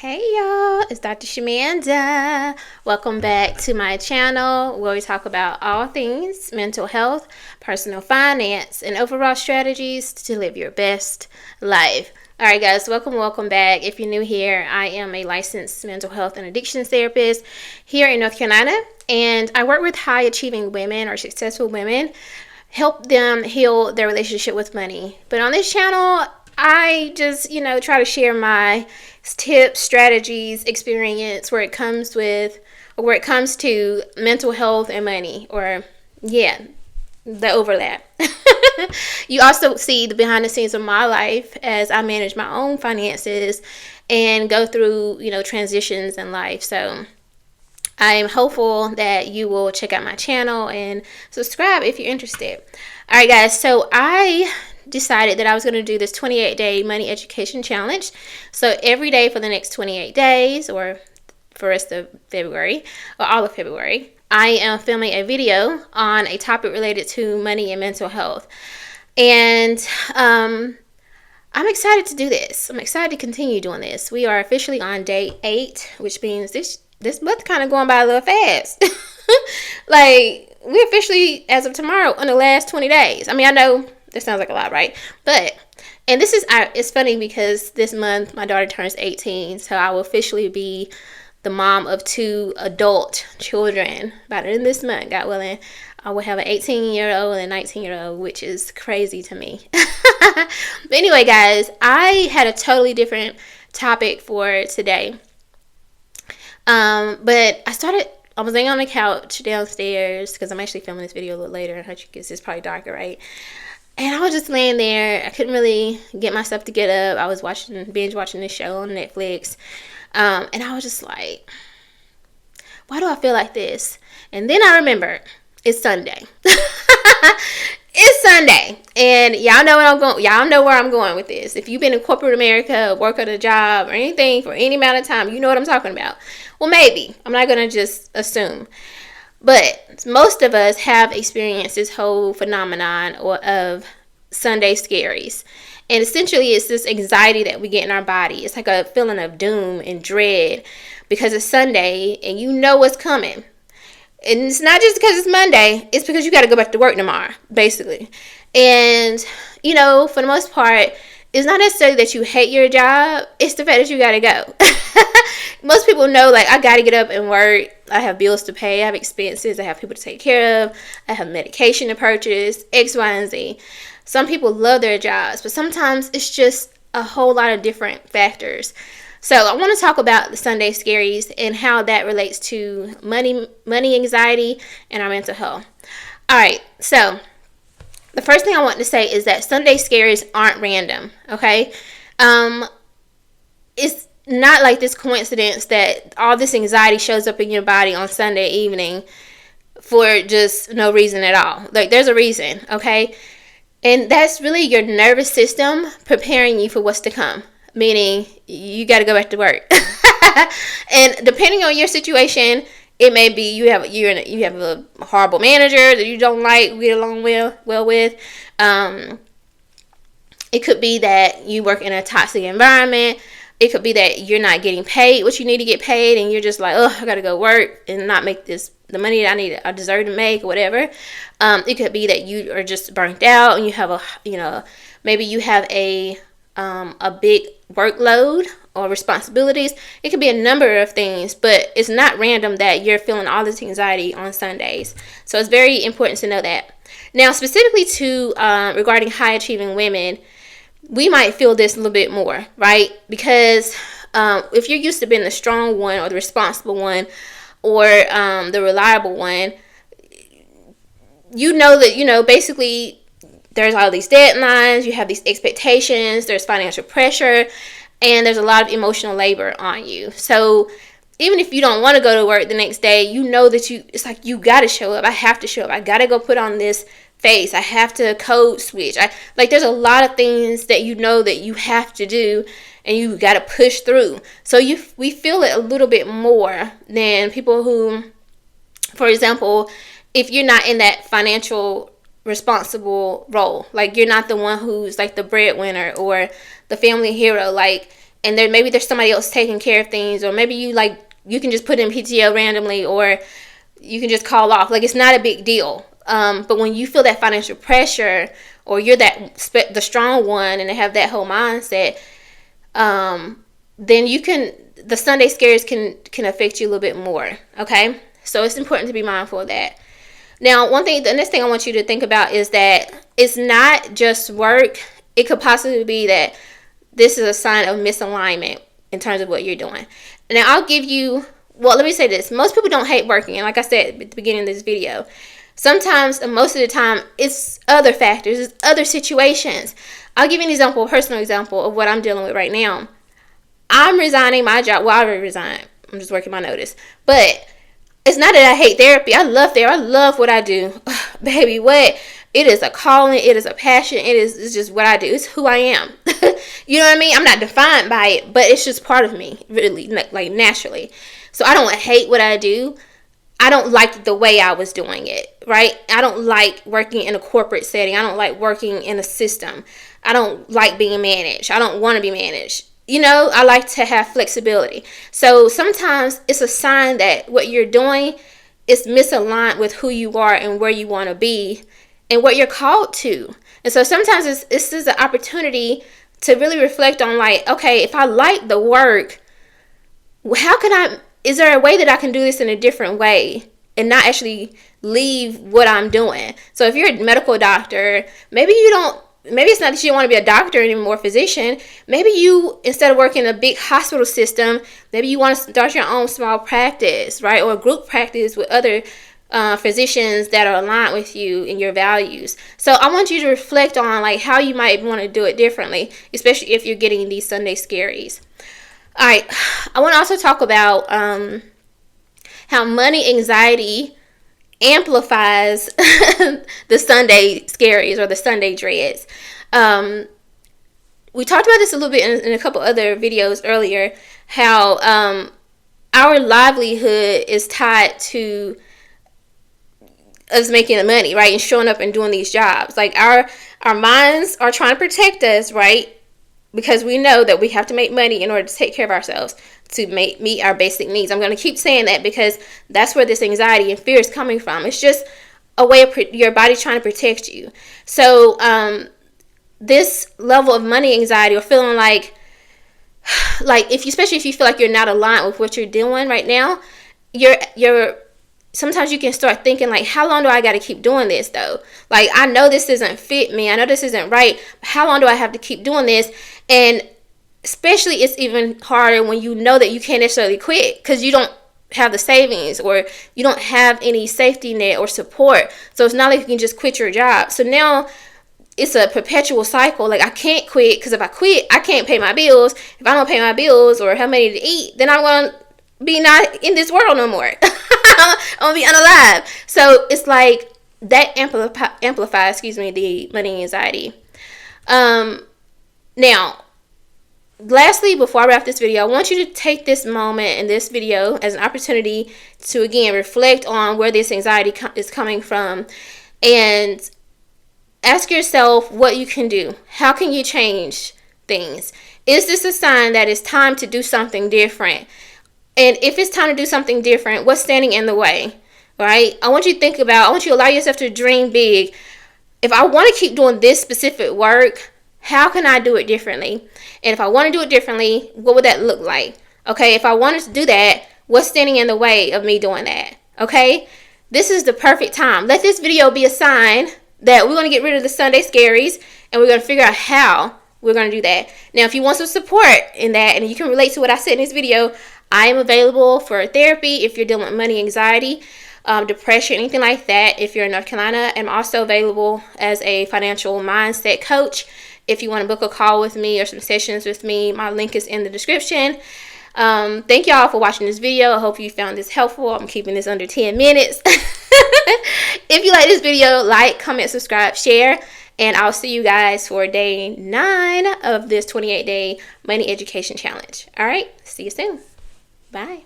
Hey y'all, it's Dr. Shamanda. Welcome back to my channel where we talk about all things mental health, personal finance, and overall strategies to live your best life. Alright guys, welcome back. If you're new here, I am a licensed mental health and addictions therapist here in North Carolina, and I work with high achieving women or successful women, help them heal their relationship with money. But on this channel, I just, try to share my tips, strategies, experience where it comes to mental health and money, the overlap. You also see the behind the scenes of my life as I manage my own finances and go through, transitions in life. So I'm hopeful that you will check out my channel and subscribe if you're interested. All right, guys. So I decided that I was going to do this 28-day money education challenge. So every day for the next 28 days, or for the rest of February, or all of February, I am filming a video on a topic related to money and mental health. And I'm excited to do this. I'm excited to continue doing this. We are officially on day 8, which means this month kind of going by a little fast. Like, we're officially, as of tomorrow, on the last 20 days. I mean, I know that sounds like a lot, right? And this is, it's funny because this month my daughter turns 18, so I will officially be the mom of 2 adult children by the end of this month, God willing. I will have an 18-year-old and a 19-year-old, which is crazy to me. But anyway, guys, I had a totally different topic for today. But I was laying on the couch downstairs because I'm actually filming this video a little later. It's probably darker, right? And I was just laying there. I couldn't really get myself to get up. I was binge watching this show on Netflix. And I was just like, why do I feel like this? And then I remembered, it's Sunday. It's Sunday. And y'all know where I'm going. Y'all know where I'm going with this. If you've been in corporate America, work at a job, or anything for any amount of time, you know what I'm talking about. Well, maybe. I'm not going to just assume. But most of us have experienced this whole phenomenon of Sunday Scaries. And essentially, it's this anxiety that we get in our body. It's like a feeling of doom and dread because it's Sunday and you know what's coming. And it's not just because it's Monday. It's because you got to go back to work tomorrow, basically. And, for the most part, it's not necessarily that you hate your job. It's the fact that you got to go. Most people know, like, I got to get up and work. I have bills to pay. I have expenses. I have people to take care of. I have medication to purchase, X, Y, and Z. Some people love their jobs, but sometimes it's just a whole lot of different factors. So I want to talk about the Sunday Scaries and how that relates to money anxiety, and our mental health. All right, so the first thing I want to say is that Sunday Scaries aren't random, okay? It's not like this coincidence that all this anxiety shows up in your body on Sunday evening for just no reason at all. Like, there's a reason, okay? And that's really your nervous system preparing you for what's to come, meaning you got to go back to work. And depending on your situation, it may be you have a horrible manager that you don't get along well with. It could be that you work in a toxic environment. It could be that you're not getting paid what you need to get paid, and you're just like, oh, I got to go work and not make the money that I deserve to make, or whatever. It could be that you are just burnt out and you have maybe you have a big workload or responsibilities. It could be a number of things, but it's not random that you're feeling all this anxiety on Sundays. So it's very important to know that. Now, specifically regarding high achieving women, we might feel this a little bit more, right? Because if you're used to being the strong one or the responsible one or the reliable one, you know that, basically there's all these deadlines, you have these expectations, there's financial pressure, and there's a lot of emotional labor on you. So even if you don't want to go to work the next day, you know that it's like you got to show up. I have to show up. I got to go put on this face. I have to code switch. There's a lot of things that that you have to do, and you got to push through. So we feel it a little bit more than people who, for example, if you're not in that financial responsible role, like you're not the one who's like the breadwinner or the family hero, like and then maybe there's somebody else taking care of things, or maybe you can just put in PTO randomly, or you can just call off. Like, it's not a big deal. But when you feel that financial pressure, or you're the strong one, and they have that whole mindset, then the Sunday scaries can affect you a little bit more. Okay, so it's important to be mindful of that. Now, the next thing I want you to think about is that it's not just work. It could possibly be that this is a sign of misalignment in terms of what you're doing. Now, let me say this. Most people don't hate working. And like I said at the beginning of this video, sometimes, and most of the time, it's other factors. It's other situations. I'll give you an example, a personal example of what I'm dealing with right now. I'm resigning my job. Well, I already resigned. I'm just working my notice. But it's not that I hate therapy. I love therapy. I love what I do. Baby, what? It is a calling. It is a passion. It's just what I do. It's who I am. You know what I mean? I'm not defined by it, but it's just part of me, really, like naturally. So I don't hate what I do. I don't like the way I was doing it, right? I don't like working in a corporate setting. I don't like working in a system. I don't like being managed. I don't want to be managed. I like to have flexibility. So sometimes it's a sign that what you're doing is misaligned with who you are and where you want to be and what you're called to. And so sometimes this is an opportunity to really reflect on, like, okay, if I like the work, is there a way that I can do this in a different way and not actually leave what I'm doing? So if you're a medical doctor, maybe it's not that you don't want to be a doctor anymore, physician. Maybe you, instead of working in a big hospital system, maybe you want to start your own small practice, right? Or a group practice with other physicians that are aligned with you and your values. So I want you to reflect on, like, how you might want to do it differently, especially if you're getting these Sunday scaries. All right, I want to also talk about how money anxiety amplifies the Sunday scaries or the Sunday dreads. We talked about this a little bit in a couple other videos earlier, how our livelihood is tied to us making the money, right, and showing up and doing these jobs. Like, our minds are trying to protect us, right, because we know that we have to make money in order to take care of ourselves, to meet our basic needs. I'm going to keep saying that because that's where this anxiety and fear is coming from. It's just a way of your body trying to protect you. So this level of money anxiety, or feeling like especially if you feel like you're not aligned with what you're doing right now, sometimes you can start thinking, like, how long do I got to keep doing this, though? Like, I know this doesn't fit me. I know this isn't right. How long do I have to keep doing this? And especially, it's even harder when you know that you can't necessarily quit because you don't have the savings, or you don't have any safety net or support. So it's not like you can just quit your job. So now it's a perpetual cycle. Like, I can't quit because if I quit, I can't pay my bills. If I don't pay my bills or have money to eat, then I'm going to be not in this world no more. I'm going to be unalive. So it's like that amplifies the money anxiety. Now, lastly, before I wrap this video, I want you to take this moment in this video as an opportunity to, again, reflect on where this anxiety is coming from, and ask yourself what you can do. How can you change things? Is this a sign that it's time to do something different? And if it's time to do something different, what's standing in the way, right? I want you to allow yourself to dream big. If I want to keep doing this specific work, how can I do it differently? And if I want to do it differently, what would that look like? Okay, if I wanted to do that, what's standing in the way of me doing that? Okay, this is the perfect time. Let this video be a sign that we're going to get rid of the Sunday scaries, and we're going to figure out how we're going to do that. Now, if you want some support in that, and you can relate to what I said in this video, I am available for therapy if you're dealing with money anxiety, depression, anything like that. If you're in North Carolina, I'm also available as a financial mindset coach. If you want to book a call with me or some sessions with me, my link is in the description. Thank y'all for watching this video. I hope you found this helpful. I'm keeping this under 10 minutes. If you like this video, like, comment, subscribe, share, and I'll see you guys for day 9 of this 28-day money education challenge. All right, see you soon. Bye.